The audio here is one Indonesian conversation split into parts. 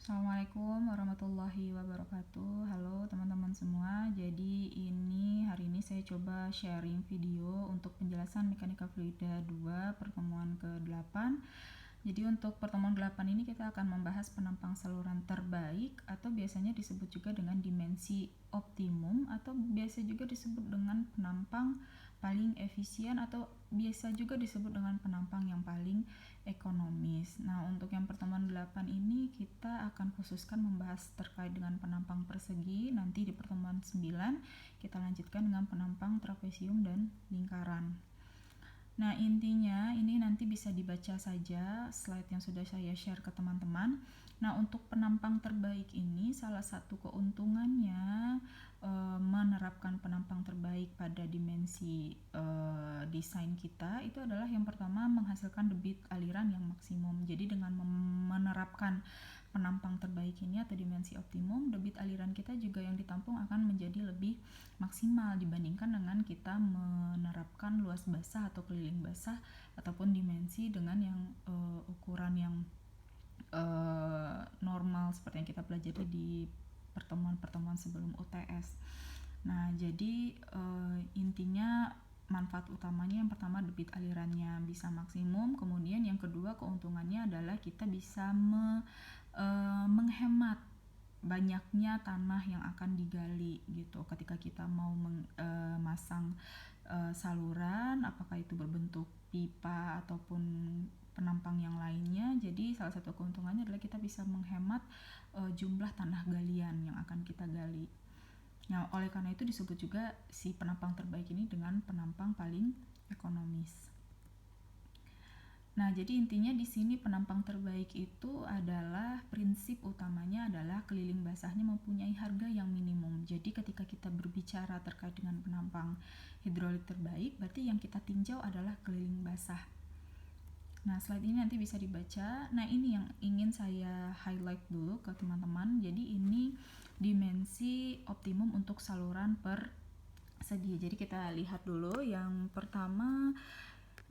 Assalamualaikum warahmatullahi wabarakatuh. Halo teman-teman semua. Jadi hari ini saya coba sharing video untuk penjelasan mekanika fluida 2 pertemuan ke-8. Jadi untuk pertemuan 8 ini kita akan membahas penampang saluran terbaik atau biasanya disebut juga dengan dimensi optimum atau biasa juga disebut dengan penampang paling efisien atau biasa juga disebut dengan penampang yang paling ekonomis. Nah, untuk yang pertemuan 8 ini kita akan khususkan membahas terkait dengan penampang persegi. Nanti di pertemuan 9 kita lanjutkan dengan penampang trapesium dan lingkaran. Nah, intinya ini nanti bisa dibaca saja slide yang sudah saya share ke teman-teman. Nah, untuk penampang terbaik ini salah satu keuntungannya menerapkan penampang terbaik pada dimensi desain kita itu adalah yang pertama menghasilkan debit aliran yang maksimum. Jadi dengan menerapkan penampang terbaik ini atau dimensi optimum, debit aliran kita juga yang ditampung akan menjadi lebih maksimal dibandingkan dengan kita menerapkan luas basah atau keliling basah ataupun dimensi dengan yang ukuran yang normal seperti yang kita pelajari di pertemuan-pertemuan sebelum UTS. Nah, jadi intinya manfaat utamanya yang pertama debit alirannya bisa maksimum, kemudian yang kedua keuntungannya adalah kita bisa menghemat banyaknya tanah yang akan digali gitu ketika kita mau memasang saluran, apakah itu berbentuk pipa ataupun penampang yang lainnya. Jadi salah satu keuntungannya adalah kita bisa menghemat jumlah tanah galian yang akan kita gali. Nah, oleh karena itu disebut juga si penampang terbaik ini dengan penampang paling ekonomis. Nah, jadi intinya di sini penampang terbaik itu adalah prinsip utamanya adalah keliling basahnya mempunyai harga yang minimum. Jadi ketika kita berbicara terkait dengan penampang hidrolik terbaik, berarti yang kita tinjau adalah keliling basah. Nah, slide ini nanti bisa dibaca. Nah, ini yang ingin saya highlight dulu ke teman-teman. Jadi ini dimensi optimum untuk saluran persegi. Jadi kita lihat dulu yang pertama.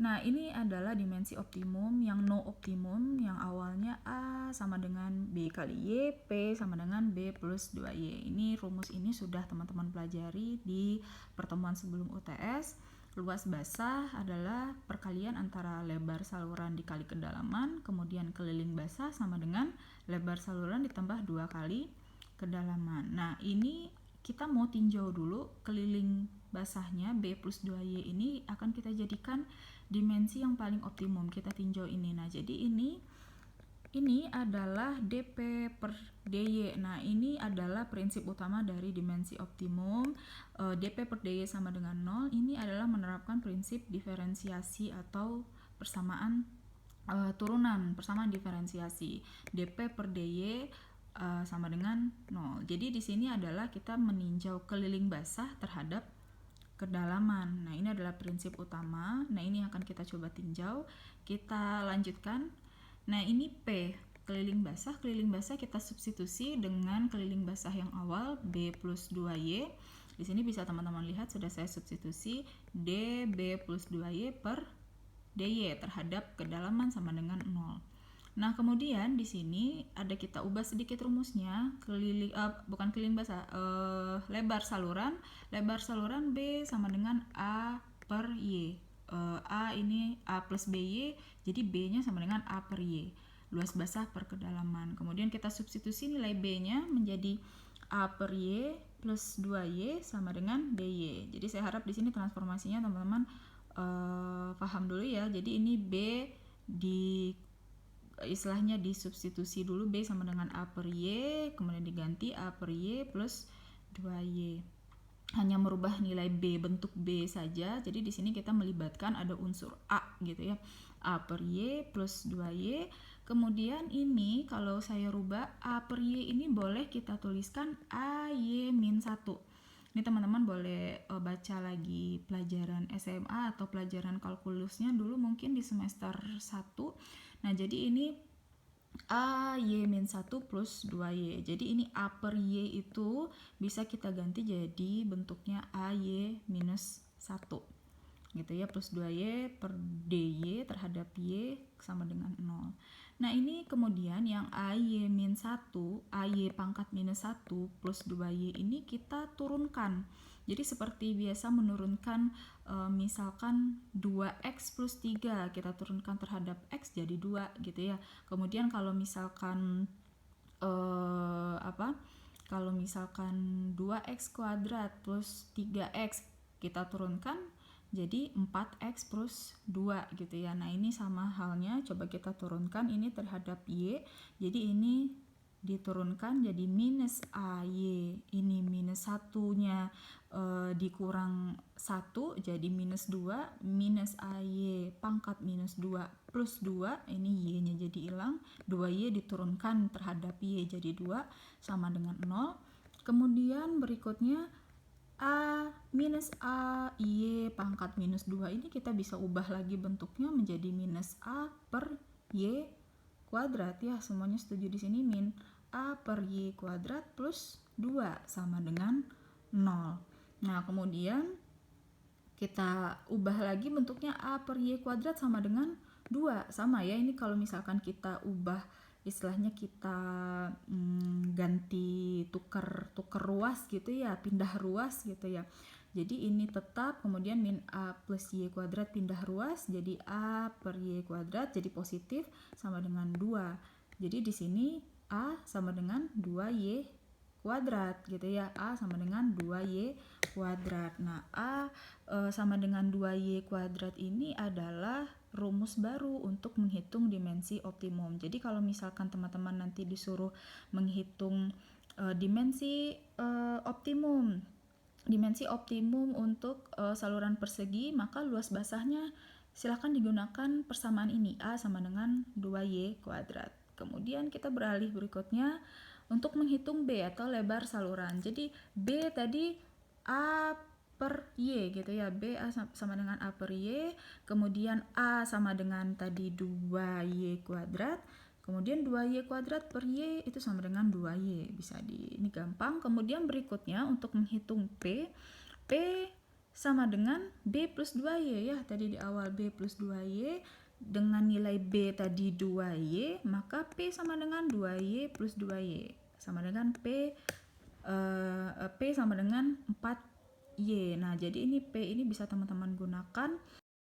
Nah, ini adalah dimensi optimum yang no optimum yang awalnya A sama dengan B kali Y, P sama dengan B plus 2Y. Ini rumus ini sudah teman-teman pelajari di pertemuan sebelum UTS. Luas basah adalah perkalian antara lebar saluran dikali kedalaman, kemudian keliling basah sama dengan lebar saluran ditambah 2 kali kedalaman. Nah, ini kita mau tinjau dulu keliling basahnya B plus 2Y ini akan kita jadikan dimensi yang paling optimum. Kita tinjau ini. Nah, jadi ini adalah DP per DY. Nah, ini adalah prinsip utama dari dimensi optimum. DP per DY sama dengan 0. Ini adalah menerapkan prinsip diferensiasi atau persamaan turunan, persamaan diferensiasi. DP per DY sama dengan 0. Jadi di sini adalah kita meninjau keliling basah terhadap kedalaman. Nah, ini adalah prinsip utama. Nah, ini akan kita coba tinjau. Kita lanjutkan. Nah, ini P, keliling basah. Keliling basah kita substitusi dengan keliling basah yang awal B plus 2Y. Di sini bisa teman-teman lihat sudah saya substitusi DB plus 2Y per DY terhadap kedalaman sama dengan 0. Nah, kemudian di sini ada kita ubah sedikit rumusnya, bukan keliling basah, lebar saluran B sama dengan A per Y. A ini A plus BY, jadi B-nya sama dengan A per Y. Luas basah per kedalaman. Kemudian kita substitusi nilai B-nya menjadi A per Y plus 2Y sama dengan DY. Jadi saya harap di sini transformasinya teman-teman paham dulu ya. Jadi ini B istilahnya disubstitusi dulu B sama dengan A per Y, kemudian diganti A per Y plus 2Y. Hanya merubah nilai B, bentuk B saja. Jadi di sini kita melibatkan ada unsur A gitu ya. A per Y plus 2Y. Kemudian ini kalau saya rubah A per Y ini boleh kita tuliskan AY min 1. Ini teman-teman boleh baca lagi pelajaran SMA atau pelajaran kalkulusnya dulu mungkin di semester 1. Nah, jadi ini AY-1 plus 2Y. Jadi ini A per Y itu bisa kita ganti jadi bentuknya AY minus 1. Gitu ya, plus 2Y per DY terhadap Y sama dengan 0. Nah, ini kemudian yang AY min 1, AY pangkat minus 1 plus 2Y ini kita turunkan. Jadi seperti biasa menurunkan misalkan 2X plus 3, kita turunkan terhadap X jadi 2 gitu ya. Kemudian kalau misalkan kalau misalkan 2x kuadrat plus 3x kita turunkan jadi 4x plus 2 gitu ya. Nah, ini sama halnya, coba kita turunkan ini terhadap Y. Jadi ini diturunkan jadi minus AY. Ini minus satunya dikurang 1 jadi minus 2, minus AY pangkat minus 2 plus 2, ini Y-nya jadi hilang, 2Y diturunkan terhadap Y jadi 2 sama dengan 0. Kemudian berikutnya A minus A Y pangkat minus 2 ini kita bisa ubah lagi bentuknya menjadi minus A per Y kuadrat ya, semuanya setuju di sini. Min A per Y kuadrat plus 2 sama dengan 0. Nah, kemudian kita ubah lagi bentuknya A per Y kuadrat sama dengan 2. Sama ya, ini kalau misalkan kita ubah istilahnya kita ganti tuker ruas gitu ya, pindah ruas gitu ya. Jadi ini tetap, kemudian min A plus Y kuadrat pindah ruas jadi A per Y kuadrat jadi positif sama dengan 2. Jadi di sini A sama dengan 2Y kuadrat gitu ya. A sama dengan 2Y kuadrat. Nah, A sama dengan 2Y kuadrat ini adalah rumus baru untuk menghitung dimensi optimum. Jadi kalau misalkan teman-teman nanti disuruh menghitung dimensi optimum untuk saluran persegi, maka luas basahnya silakan digunakan persamaan ini, A sama dengan 2Y kuadrat. Kemudian kita beralih berikutnya untuk menghitung B atau lebar saluran. Jadi B tadi A per Y gitu ya, B A sama dengan A per Y, kemudian A sama dengan tadi 2Y kuadrat, kemudian 2Y kuadrat per Y itu sama dengan 2Y, bisa ini gampang. Kemudian berikutnya untuk menghitung P sama dengan B plus 2Y ya, tadi di awal B plus 2Y, dengan nilai B tadi 2Y, maka P sama dengan 2Y plus 2Y, sama dengan P sama dengan 4Y. Nah, jadi ini P ini bisa teman-teman gunakan